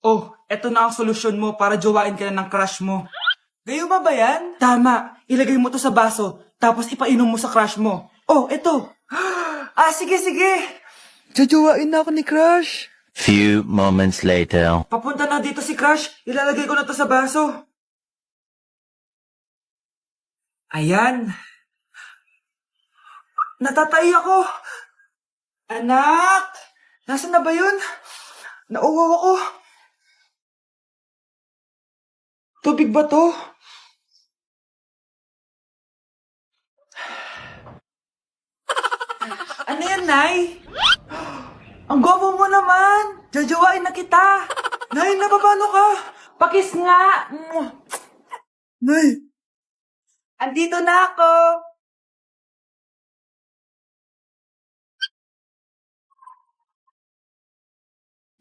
Oh, eto na ang solusyon mo para jowain ka na ng crush mo. Gayuma ba yan? Tama. Ilagay mo to sa baso, tapos ipainom mo sa crush mo. Oh, eto. Sige, sige. Jajowain na ako ni Crush. Few moments later. Papunta na dito si crush. Ilalagay ko na to sa baso. Ayan. Natatay ako. Anak! Nasaan na ba yun? Nauwaw ako. Tubig ba to? Ano yan, Nay? Ang gwapo mo naman! Jajawain na kita! Nay, napapano ka? Pakis nga! Nay! Andito na ako!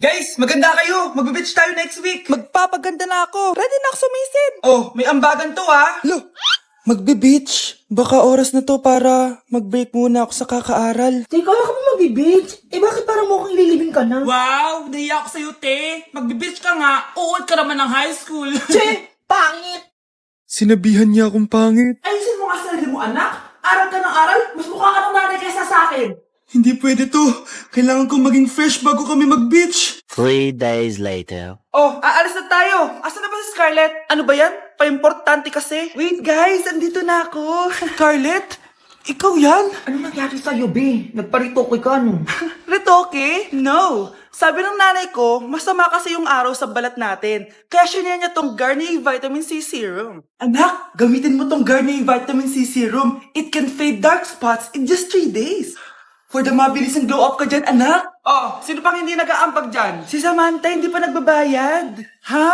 Guys, maganda kayo! Magbe-beach tayo next week! Magpapaganda na ako. Ready na ako sumisid. Oh, may ambagan to ah! Lo, magbe-beach. Baka oras na to para mag-break muna ako sa kakaaral. Teka, ka mo mag-beach? Eh bakit parang mukhang ililibing ka na? Wow! Nahiya ako sa'yo, te! Magbe-beach ka nga! Uod ka naman ng high school! Che! Pangit! Sinabihan niya akong pangit. Ayusin mo nga sarili mo, anak! Aral ka ng aral! Mas mukha ka ng nanay kaysa sa akin! Hindi pwede to. Kailangan kong maging fresh bago kami mag-beach. 3 days later. Oh, aalis na tayo! Asa na ba si Scarlett? Ano ba yan? Pa-importante kasi. Wait guys, andito na ako. Scarlett? Ikaw yan? Ano nangyari sa'yo, be? Nagparitoke ka, no? Retoke? No. Sabi ng nanay ko, masama kasi yung araw sa balat natin. Kaya sinaya niya tong Garnier Vitamin C Serum. Anak, gamitin mo tong Garnier Vitamin C Serum. It can fade dark spots in just 3 days. For the mabilis ang glow up ka dyan, anak. Oh, sino pang hindi nag-aampag dyan? Si Samantha hindi pa nagbabayad. Ha?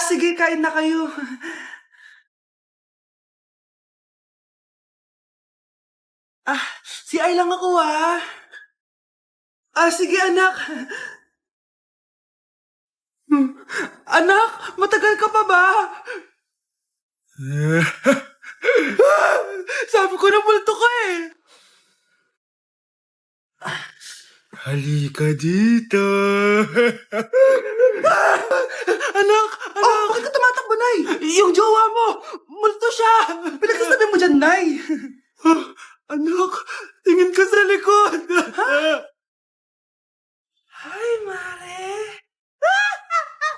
Sige, kain na kayo. Si Ay lang ako sige anak. Anak, matagal ka pa ba? Sabi ko na multo ka eh. Halika dito. Anak! Oh, bakit ka tumatakbo, Nay? Yung jowa mo! Multo siya! Pinagsasabi mo dyan, Nay! Anak, tingin ka sa likod. Hi, Mare!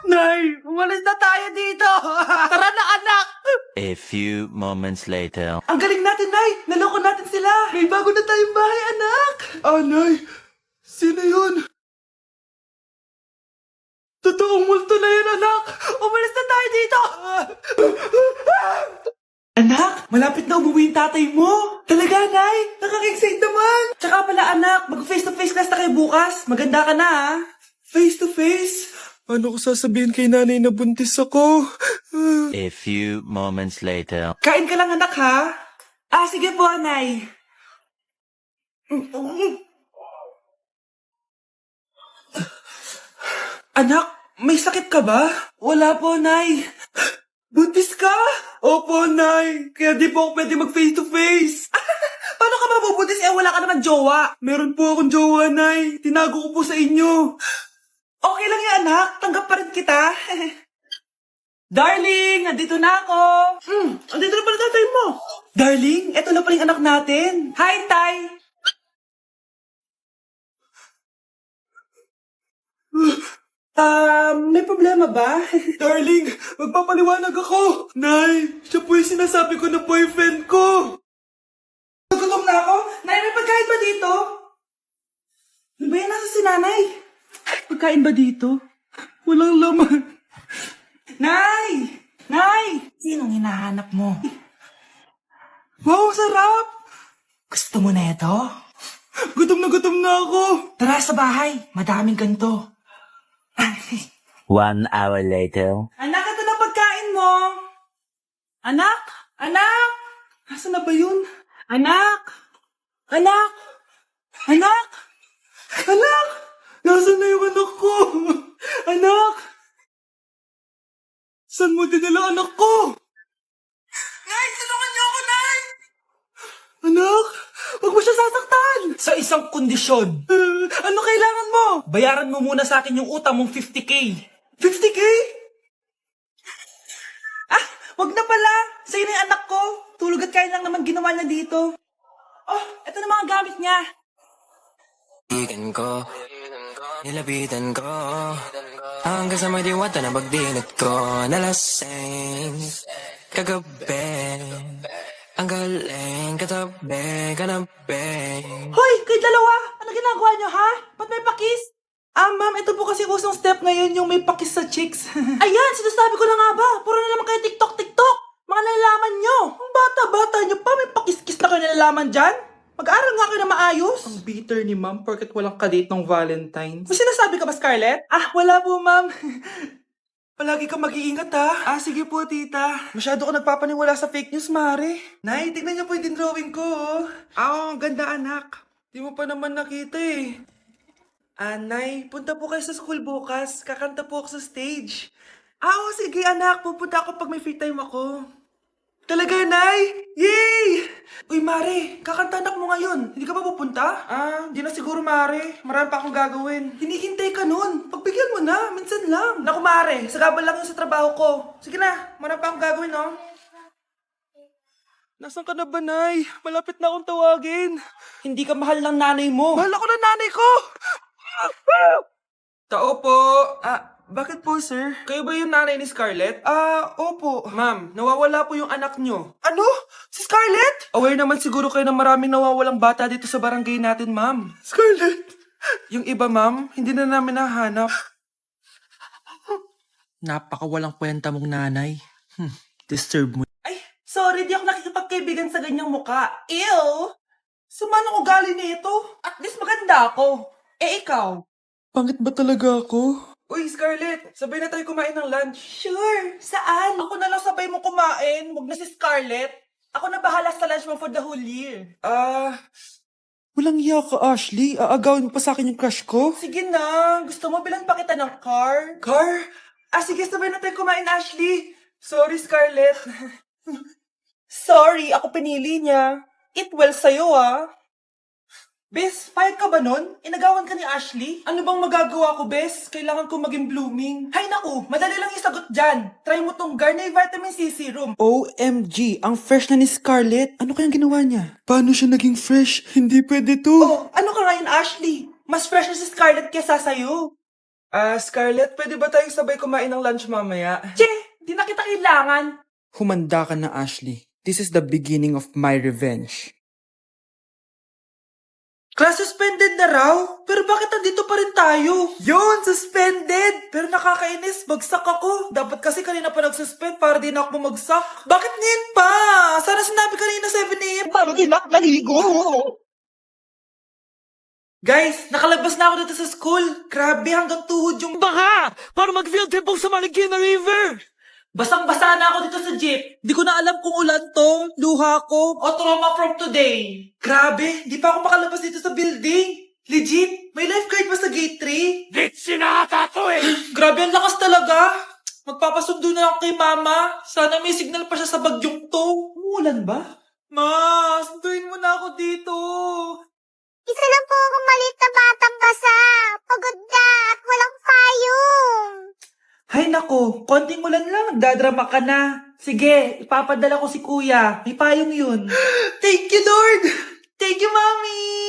Nay, umalis na tayo dito! Tara na, anak! A few moments later. Ang galing natin, Nay! Naloko natin sila! May bago na tayong bahay, anak! Nay, sino yun? Totoong multo na yun, anak! Umalis na tayo dito! Anak, malapit na umuwi yung tatay mo. Talaga, Nay? Nakaka-excite naman. Tsaka pala, anak, mag-face-to-face class na kayo bukas. Maganda ka na, ha? Face-to-face? Paano ko sasabihin kay nanay na buntis ako? A few moments later. Kain ka lang, anak, ha? Sige po, Nay. Anak, may sakit ka ba? Wala po, Nay. Buntis ka? Opo, Nay. Kaya di po ako pwede mag-face-to-face. Paano ka mabubuntis wala ka naman jowa? Meron po akong jowa, Nay. Tinago ko po sa inyo. Okay lang yan, anak. Tanggap pa rin kita. Darling, nandito na ako. Andito na pala tatay mo. Darling, eto na pala yung anak natin. Hi, Tay. May problema ba? Darling, magpapaliwanag ako. Nay, siya po yung sinasabi ko na boyfriend ko. Nagutom na ako? Nay, may pagkain ba dito? Ano ba yan? Nasa si nanay? Pagkain ba dito? Walang laman. Nay! Nay! Sinong hinahanap mo? Wow, sarap! Gusto mo na ito? Gutom na ako. Tara sa bahay, madaming ganito. 1 hour later. Anak, ito na pagkain mo. Anak! Anak! Nasaan na ba yun? Anak! Anak! Anak! Anak! Nasaan na yung anak ko? Anak! Saan mo dinala anak ko? Nay, tulungan niyo ako, Nay! Anak, huwag mo siya sasaktan! Sa isang kondisyon. Ano kailangan mo? Bayaran mo muna sa akin yung utang mong 50K. 50K? Ah, wag na pala. Sa'yo na yung anak ko. Tulog at kain lang naman ginawa niya dito. Oh, eto na mga gamit niya. Ikan ko, nilapitan ko, hanggang sa may diwata na pagdilat ko, nalasing, kagabi, ang galing, katabi. Hoy, kayo dalawa! Ano ginagawa niyo, ha? Ba't may pakis? Ma'am, ito po kasi usong step ngayon yung may pakis sa chicks. Ayan, sinasabi ko na nga ba? Puro na naman kayo TikTok. Mga nalalaman nyo. Ang bata-bata nyo pa, may pakis-kis na kayo nalalaman dyan? Mag-aaral nga kayo na maayos. Ang bitter ni ma'am porket walang kadate ng Valentine's. May sinasabi ka ba, Scarlett? Wala po, ma'am. Palagi kang mag-iingat, ha? Sige po, tita. Masyado ko nagpapaniwala sa fake news, Mare. Nay, tignan niyo po yung drawing ko, oh. Ang ganda, anak. Di mo pa naman nakita, eh. Nay, punta po kayo sa school bukas. Kakanta po ako sa stage. Sige, anak. Pupunta ako pag may free time ako. Talaga, Nay? Yay! Uy, Mare, kakanta anak mo ngayon. Hindi ka ba pupunta? Hindi na siguro, Mare. Marami pa akong gagawin. Hinihintay ka nun. Pagbigyan mo na, minsan lang. Naku, Mare, sagabal lang yun sa trabaho ko. Sige na, marami pa akong gagawin, no? Nasaan ka na ba, Nay? Malapit na akong tawagin. Hindi ka mahal ng nanay mo. Mahal ako ng nanay ko! Tao po. Bakit po, sir? Kayo ba yung nanay ni Scarlett? Opo. Ma'am, nawawala po yung anak nyo. Ano? Si Scarlett? Aware naman siguro kayo na maraming nawawalang bata dito sa barangay natin, ma'am. Scarlett? Yung iba, ma'am, hindi na namin nahanap. Napakawalang kwenta mong nanay. Disturb mo. Ay, sorry, di ako nakikipagkaibigan sa ganyang muka. Ew! Sumano ugali nito? At least maganda ako. Ikaw? Pangit ba talaga ako? Uy, Scarlett, sabay na tayo kumain ng lunch. Sure. Saan? Ako na lang sabay mo kumain. Huwag na si Scarlett. Ako na bahala sa lunch mo for the whole year. Walang iya ka, Ashley. Aagawin mo pa sa akin yung crush ko? Sige na. Gusto mo bilan pa kita ng car? Car? Sige, sabay na tayo kumain, Ashley. Sorry, Scarlett. Sorry, ako pinili niya. Eat well sa'yo, Bes, payag ka ba nun? Inagawan ka ni Ashley? Ano bang magagawa ko, Bes? Kailangan ko maging blooming. Hay naku, madali lang isagot dyan. Try mo tong Garnier Vitamin C Serum. OMG, ang fresh na ni Scarlett. Ano kayang ginawa niya? Paano siya naging fresh? Hindi pwede to. Ano ka ngayon, Ashley? Mas fresh na si Scarlett kesa sa'yo. Scarlett, pwede ba tayong sabay kumain ng lunch mamaya? Che, di na kita kailangan. Humanda ka na, Ashley. This is the beginning of my revenge. Class suspended na raw? Pero bakit nandito pa rin tayo? Yun, suspended! Pero nakakainis, bagsak ako. Dapat kasi kanina pa nag-suspend para di na ako bumagsak. Bakit ngayon pa? Sana sinabi kanina 7 a.m. Para di na ako naligo. Guys, nakalabas na ako dito sa school. Grabe, hanggang tuhod yung Baka! Para mag-field trip sa Marikina River! basang-basa na ako dito sa jeep. Di ko na alam kung ulan to, luha ko, o trauma from today. Grabe, di pa ako makalabas dito sa building. Legit, may lifeguard pa sa gate 3? Di sinata to Grabe, ang lakas talaga. Magpapasundo na ako kay mama. Sana may signal pa siya sa bagyong to. Umuulan ba? Ma, sunduin mo na ako dito. Isa lang po akong maliit na batang basa. Pagod na at walang payong. Hay nako, konting ulan lang, nagdadrama ka na. Sige, ipapadala ko si kuya. May payong yun. Thank you, Lord! Thank you, Mommy!